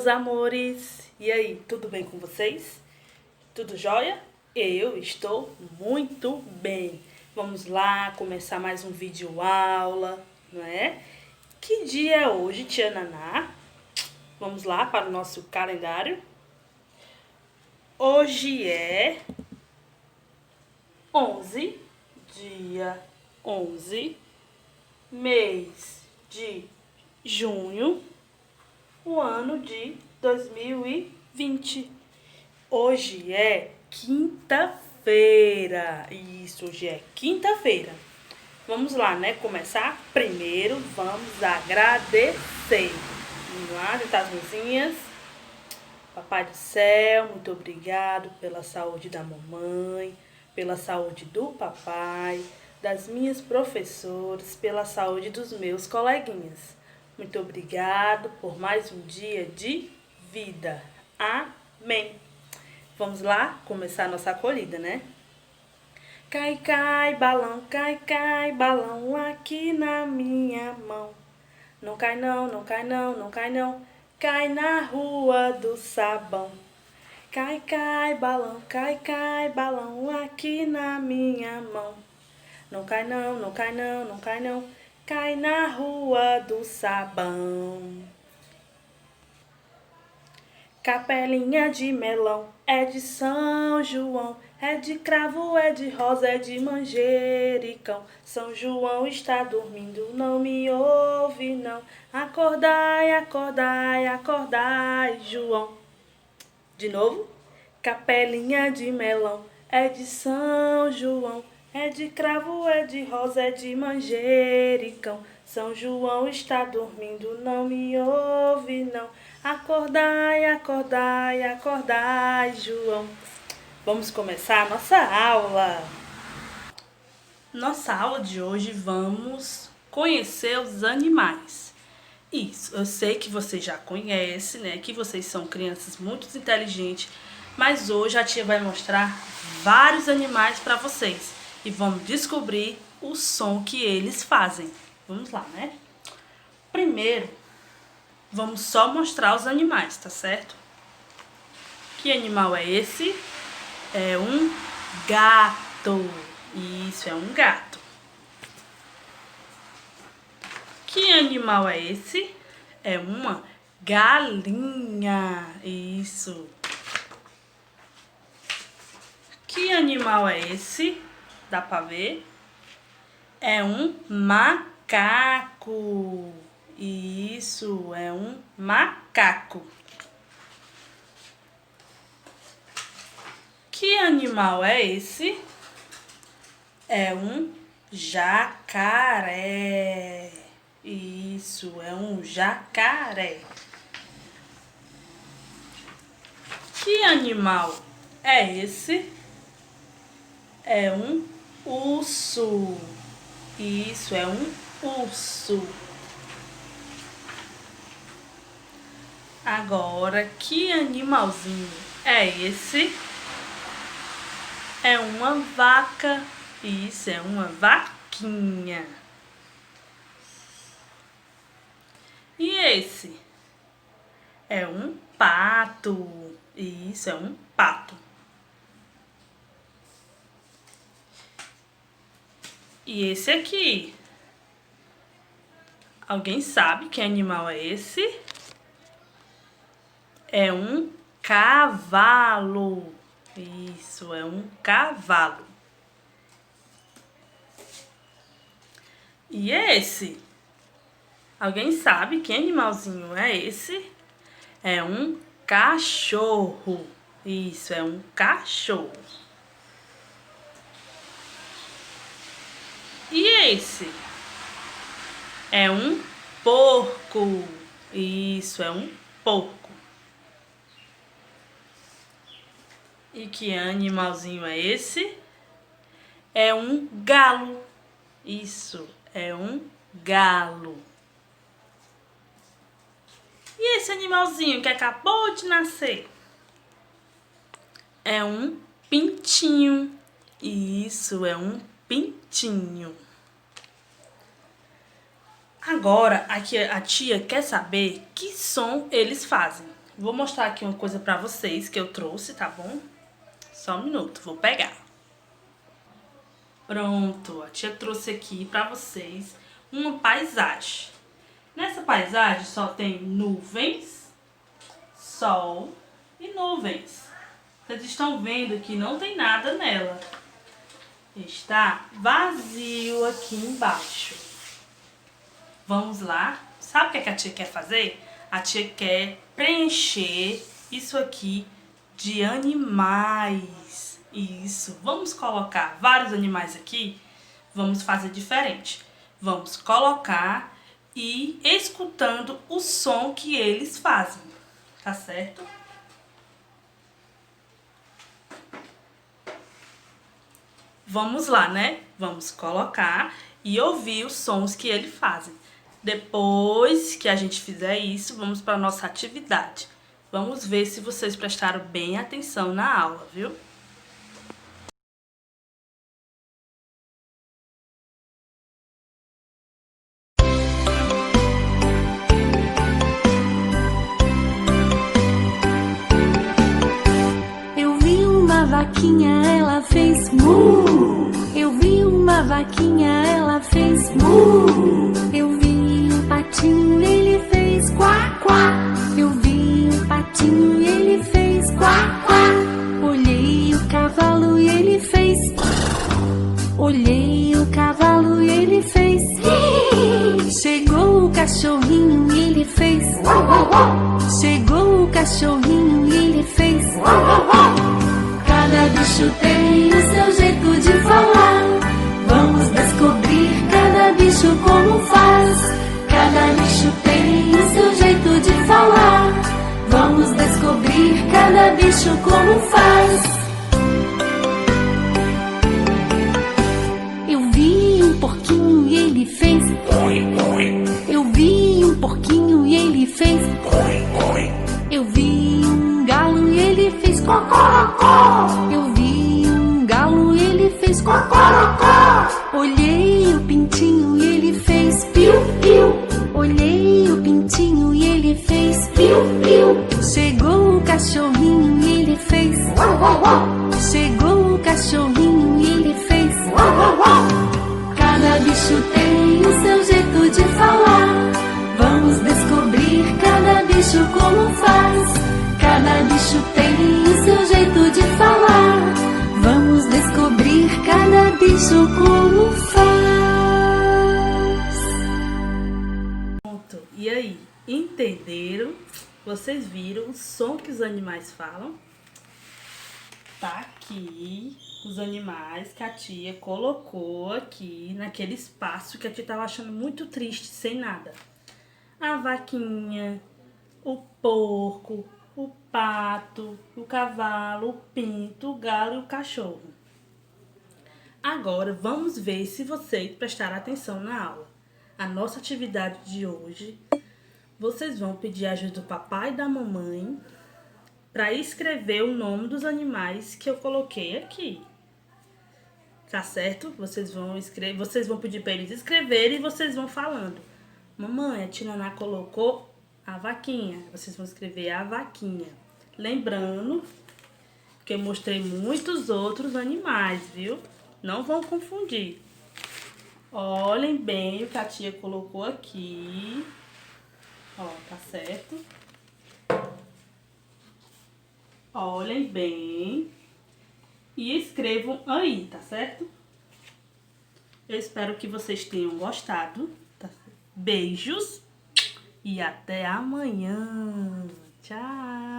meus amores! E aí, tudo bem com vocês? Tudo jóia? Eu estou muito bem. Vamos lá começar mais um vídeo aula, não é? Que dia é hoje, tia Naná? Vamos lá para o nosso calendário. Hoje é 11, dia 11, mês de junho, o ano de 2020. Hoje é quinta-feira. Isso, hoje é quinta-feira. Vamos lá, né? Começar? Primeiro, vamos agradecer. Vamos lá, deitar as mãozinhas. Papai do céu, muito obrigado pela saúde da mamãe, pela saúde do papai, das minhas professoras, pela saúde dos meus coleguinhas. Muito obrigado por mais um dia de vida. Amém. Vamos lá começar a nossa acolhida, né? Cai, cai, balão aqui na minha mão. Não cai não, não cai não, não cai não. Cai na rua do sabão. Cai, cai, balão aqui na minha mão. Não cai não, não cai não, não cai não. Cai na rua do sabão. Capelinha de melão, é de São João, é de cravo, é de rosa, é de manjericão. São João está dormindo, não me ouve não. Acordai, acordai, acordai, João. De novo. Capelinha de melão, é de São João, é de cravo, é de rosa, é de manjericão. São João está dormindo, não me ouve não. Acordai, acordai, acordai, João. Vamos começar a nossa aula. Nossa aula de hoje vamos conhecer os animais. Isso, eu sei que você já conhece, né? Que vocês são crianças muito inteligentes, mas hoje a tia vai mostrar vários animais para vocês e vamos descobrir o som que eles fazem. Vamos lá, né? Primeiro, vamos só mostrar os animais, tá certo? Que animal é esse? É um gato. Isso, é um gato. Que animal é esse? É uma galinha. Isso. Que animal é esse? Dá pra ver? É um macaco. Isso, é um macaco. Que animal é esse? É um jacaré. Isso, é um jacaré. Que animal é esse? É um urso. Isso, é um urso. Agora, que animalzinho é esse? É uma vaca. Isso, é uma vaquinha. E esse? É um pato. Isso, é um pato. E esse aqui? Alguém sabe que animal é esse? É um cavalo. Isso, é um cavalo. E esse? Alguém sabe que animalzinho é esse? É um cachorro. Isso, é um cachorro. E esse? É um porco. Isso, é um porco. E que animalzinho é esse? É um galo. Isso, é um galo. E esse animalzinho que acabou de nascer? É um pintinho. Isso, é um pintinho. Agora, aqui a tia quer saber que som eles fazem. Vou mostrar aqui uma coisa pra vocês que eu trouxe, tá bom? Só um minuto, vou pegar. Pronto, a tia trouxe aqui pra vocês uma paisagem. Nessa paisagem só tem nuvens, sol e nuvens. Vocês estão vendo que não tem nada nela. Está vazio aqui embaixo. Vamos lá? Sabe o que a tia quer fazer? A tia quer preencher isso aqui de animais. Isso. Vamos colocar vários animais aqui. Vamos fazer diferente. Vamos colocar e escutando o som que eles fazem. Tá certo? Vamos lá, né? Vamos colocar e ouvir os sons que eles fazem. Depois que a gente fizer isso, vamos para a nossa atividade. Vamos ver se vocês prestaram bem atenção na aula, viu? Eu vi uma vaquinha, ela fez mu. Eu vi uma vaquinha, ela fez mu. Eu vi um patinho, ele fez quá, quá. Eu vi um patinho e ele fez quá, quá. Olhei o cavalo e ele fez. Olhei o cavalo e ele fez. Chegou o cachorrinho e ele fez. Chegou o cachorrinho e ele fez. Cada bicho tem o seu jeito de falar. Vamos descobrir cada bicho como faz. Cada bicho tem o seu jeito de falar. Vamos descobrir cada bicho como faz. Eu vi um porquinho e ele fez. Eu vi um porquinho e ele fez. Eu vi um galo e ele fez cocorocó. Eu vi um galo e ele fez cocorocó. Olhei o pintinho e ele fez piu, piu. Olhei o pintinho e ele fez piu, piu. Chegou o cachorrinho e ele fez. Chegou o cachorrinho e ele fez. Cada bicho tem o seu jeito de falar. Vamos descobrir cada bicho como faz. Cada bicho tem o seu jeito de falar. Vamos descobrir cada bicho como faz. Pronto. E aí, entenderam? Vocês viram o som que os animais falam? Tá aqui os animais que a tia colocou aqui naquele espaço que a tia tava achando muito triste, sem nada. A vaquinha, o porco, o pato, o cavalo, o pinto, o galo e o cachorro. Agora vamos ver se vocês prestaram atenção na aula. A nossa atividade de hoje, vocês vão pedir a ajuda do papai e da mamãe para escrever o nome dos animais que eu coloquei aqui. Tá certo? Vocês vão pedir para eles escreverem e vocês vão falando. Mamãe, a tia Naná colocou a vaquinha. Vocês vão escrever a vaquinha. Lembrando que eu mostrei muitos outros animais, viu? Não vão confundir. Olhem bem o que a tia colocou aqui. Ó, tá certo? Olhem bem e escrevam aí, tá certo? Eu espero que vocês tenham gostado. Tá? Beijos e até amanhã. Tchau!